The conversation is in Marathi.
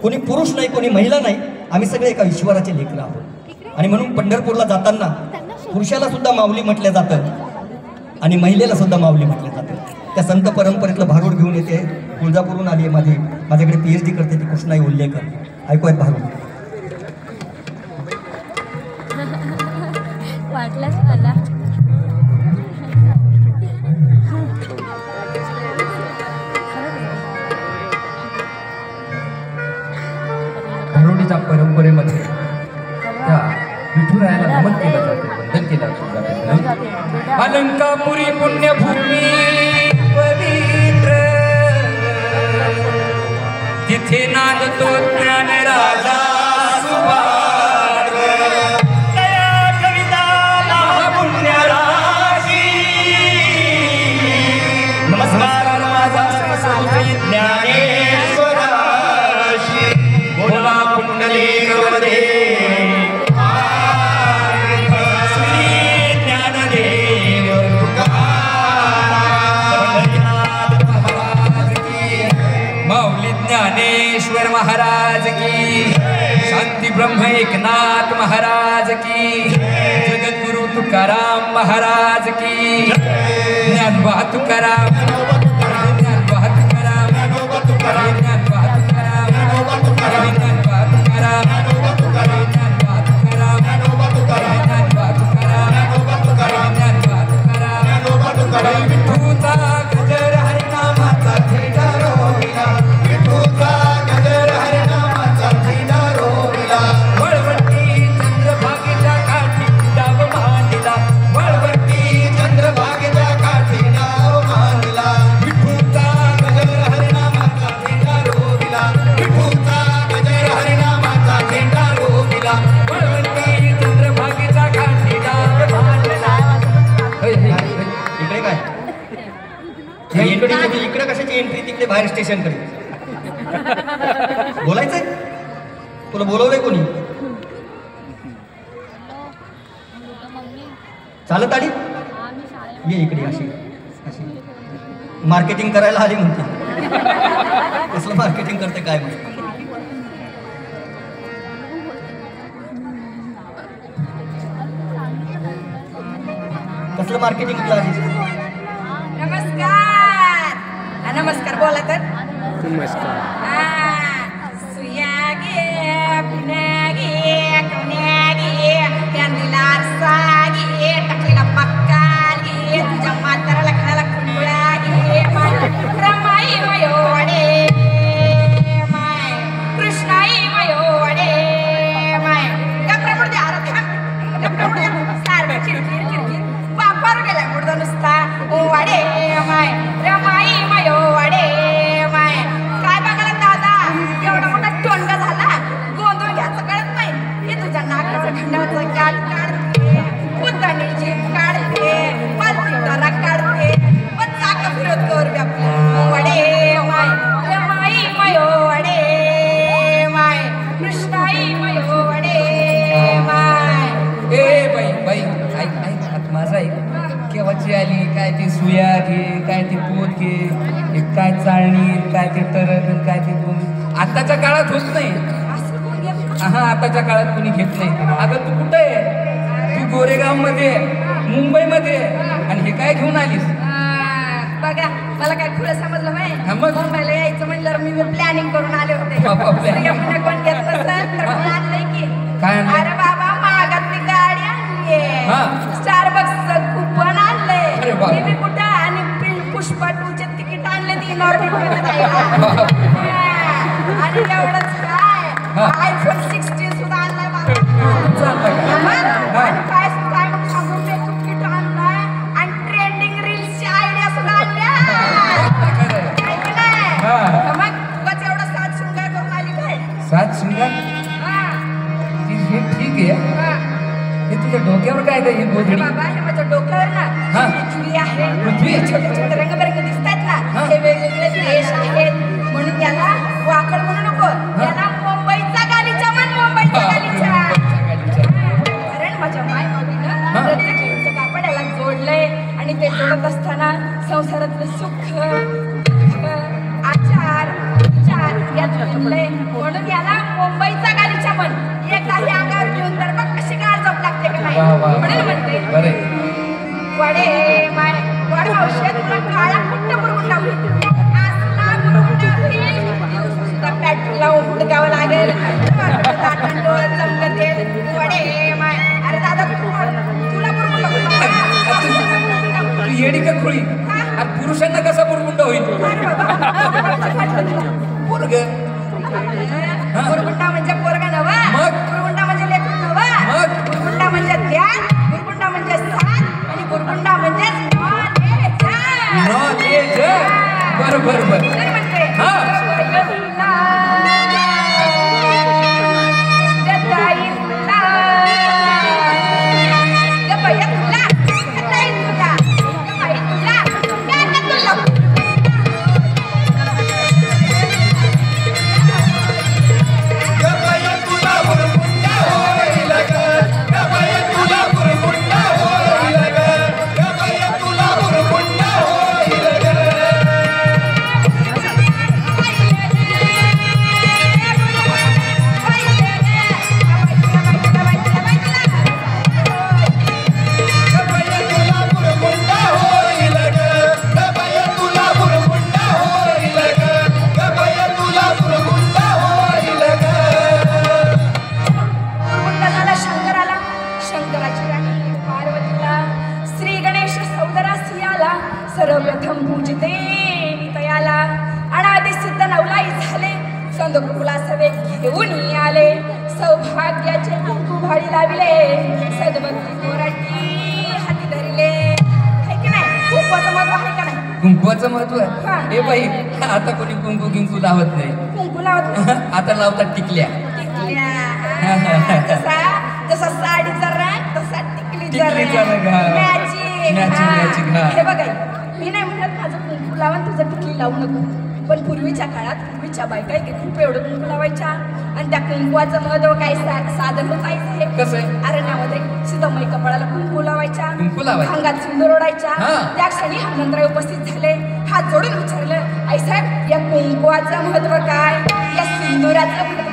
कोणी पुरुष नाही, कोणी महिला नाही, आम्ही सगळे एका ईश्वराचे लेकरं आहोत. आणि म्हणून पंढरपूरला जाताना पुरुषाला सुद्धा माऊली म्हटलं जातं आणि महिलेला सुद्धा माऊली म्हटलं जातं. त्या संत परंपरेतलं भारूड घेऊन येते. तुळजापूरहून आली आहे, माझ्याकडे PhD करते ती कृष्णाई उल्लेकर. ऐकूयात भारूड. वाटलंच मला. भारुडीच्या परंपरेमध्ये त्या विठुरायाला नमन केलं जाते, वंदन केलं जाते. अलंकापुरी पुण्यभूमी पवित्र, तिथे नांदतो ज्ञान राजा सुभाद्र. दया कविता महापुण्य राशी, नमस्कार माझा सरस्वती ज्ञानेश्वराशी. बोला पुंडलिक वदे ज्ञानेश्वर महाराज की, शांती ब्रह्म एकनाथ महाराज की, जगद्गुरु तुकाराम महाराज की, ज्ञानबा तुकाराम, ज्ञानबा तुकाराम, ज्ञानबा तुकाराम, ज्ञानबा तुकाराम, ज्ञानबा तुकाराम, ज्ञानबा तुकाराम. विठूचा गजर हरिनामाचा खेळा रोविला, विठूचा गजर हरिनामाचा खेळा रोविला. वळवंटी चंद्रभागेच्या काठी डाव मांडला, वळवंटी चंद्रभागेच्या काठी डाव मांडला. विठूचा गजर हरिनामाचा खेळा रोविला, विठूचा गजर हरिनामाचा खेळा रोविला. वळवंटी चंद्रभागेच्या काठी डाव मांडला. इकडे काय इकडे कशाची एंट्री? तिकडे बाहेर स्टेशनकडे बोलायचंय. तुला बोलवलंय कोणी? चालत आली ये इकडे. अशी अशी मार्केटिंग करायला आली म्हणते. कसलं मार्केटिंग करते काय म्हणते? कसलं मार्केटिंग तुला आली? नमस्कार. नमस्कार बोला तर. नमस्कार. सुया गे पुण्या गे कन्या गे त्यांनीला आरसा गे टाकलेला पक्का गे तुझ्या म्हाताऱ्याला खायला कुंडळा गे माय रमाई मयोडे माय कृष्णाई मयोडे माय गप्रामुळे आराध्या गप्रामुळे सारखं किरकिर किरकिर बापार गेला मुडदा नुसता ओ वाडे माय रमाई मयो वाडे माय. काय बघायला दादा एवढा मोठा टोनगा झाला, गोंधळ घ्यायचं कळत नाही. हे तुझ्या नाकाचं खंडाचं काट काढते, पुतणीची काढते, पालतीतारा काढते, पण चाक फिरत कर आपल्या वडे माय रमाई मयो वडे माय कृष्णाई मयो वडे माय. ए बाई बाई ऐक ऐक आता माझं ऐक. केव्हाची आली काय ते सुया घे, काय ते पोत घे, हे काय चाळणी, काय ते तरक, काय ते दोन. आताच्या काळात होत नाही. हा आताच्या काळात कोणी घेत नाही. अगं तू कुठं आहे? तू गोरेगाव मध्ये, मुंबईमध्ये, आणि हे काय घेऊन आलीस? बघा मला काय खुलं समजलं नाही. हा मग? मुंबईला यायचं म्हणलं मी प्लॅनिंग करून आले होते. बाबा, planning. कोण घेत नसेल तर मी आणलंय की. काय आणलंय? अरे बाबा मागातली गाडी आणलीये, हा. स्टारबक्सचं कुपन आणलंय, अरे बाबा. मी कुठं आणि पुष्पा 2चे तिकीट आणले 3 ऑर्बिट आणि एवढंच काय हा. iPhone 16 सुद्धा आणलाय बाबा. चालतंय का? हा. आणि काय मग सांगू मेकअप किट आणलाय आणि ट्रेंडिंग रील्सची आयडिया सुद्धा आणल्या. काय की नाही? हा. मग उगाच एवढा साज शृंगार करून आली काय? सात शिंगा हा. हे ठीक आहे. हा. हे तुझ्या डोक्यावर काय काय हे गोधडी? बाबा हे माझ्या डोक्यावर ना हा. पृथ्वी आहे. पृथ्वी? छोटे छोटे रंगबिरंगी दिसतात ना, हा. हे वेगवेगळे देश आहेत म्हणून त्याला वाकड म्हणू नको. त्याला मुंबईचा गालीचा म्हण, मुंबईचा गालीचा. कारण माझ्या मायबाबीनं हा. प्रत्येक इंच कापड याला जोडलंय आणि ते जोडत असताना संसारातलं सुख दुःख, आचार विचार यात गुंतलंय. म्हणून याला मुंबईचा गालीचा म्हण. एकदा हे अंगावर घेऊन तर बघ कशी गाळ जप लागते का नाही. वा वा म्हणून म्हणते बरे वडे माय वड मावशे तुला काळा कुट्ट बुरबुंडा होईल. असला बुरबुंडा होईल सुद्धा पेट्रोल लावून हुडकावं लागेल. दाटण डोळं चमकत येईल. वडे माय अरे दादा तुला बुरबुंडा होईल. तू येडी का खुळी आणि पुरुषांना कसा बुरबुंड होईल पोरग बुरबुंडा म्हणजे पोरगा नवा. मग? बुरबुंडा म्हणजे लेकरू नवा. मग? बुरबुंडा म्हणजे ध्यान. बुरबुंडा म्हणजे साथ आणि बुरबुंडा म्हणजे नॉलेज बरोबर म्हणते हा सर्वप्रथम पूजिते तयाला अनादि सिद्ध नवलाई झाले. संदकुला सवे घेऊन आले. सौभाग्याचे कुंकू भाळी लाविले. सद्भक्ती मोराटी हाती धरले. आहे की नाही? कुंकवाचं महत्व आहे का नाही? कुंकवाचं महत्व हा. हे बाई आता कोणी कुंकू गिंकू लावत नाही. कुंकू लावत नाही. आता लावतात टिकल्या. जसा साडीचा रंग तसा टिकलीचा टिकलीचा रंग, हा. मॅचिंग, हा. हे बघा मी नाही म्हणत माझं कुंकू लावा आणि तुझं टिकली लावू नको. पण पूर्वीच्या काळात पूर्वीच्या बायका खूप एवढं कुंकू लावायच्या आणि त्या कुंकवाचं महत्व काय साधन होतायचं हे कसं आहे? अरण्यामध्ये सीतामाई कपाळाला कुंकू लावायच्या. कुंकू लावायच्या. अंगात सिंदूर ओढायच्या. हा. त्या क्षणी हनुमंतराय उपस्थित झाले. हात जोडून विचारलं आई साहेब या कुंकवाचं महत्व काय, या सिंदुराचं महत्व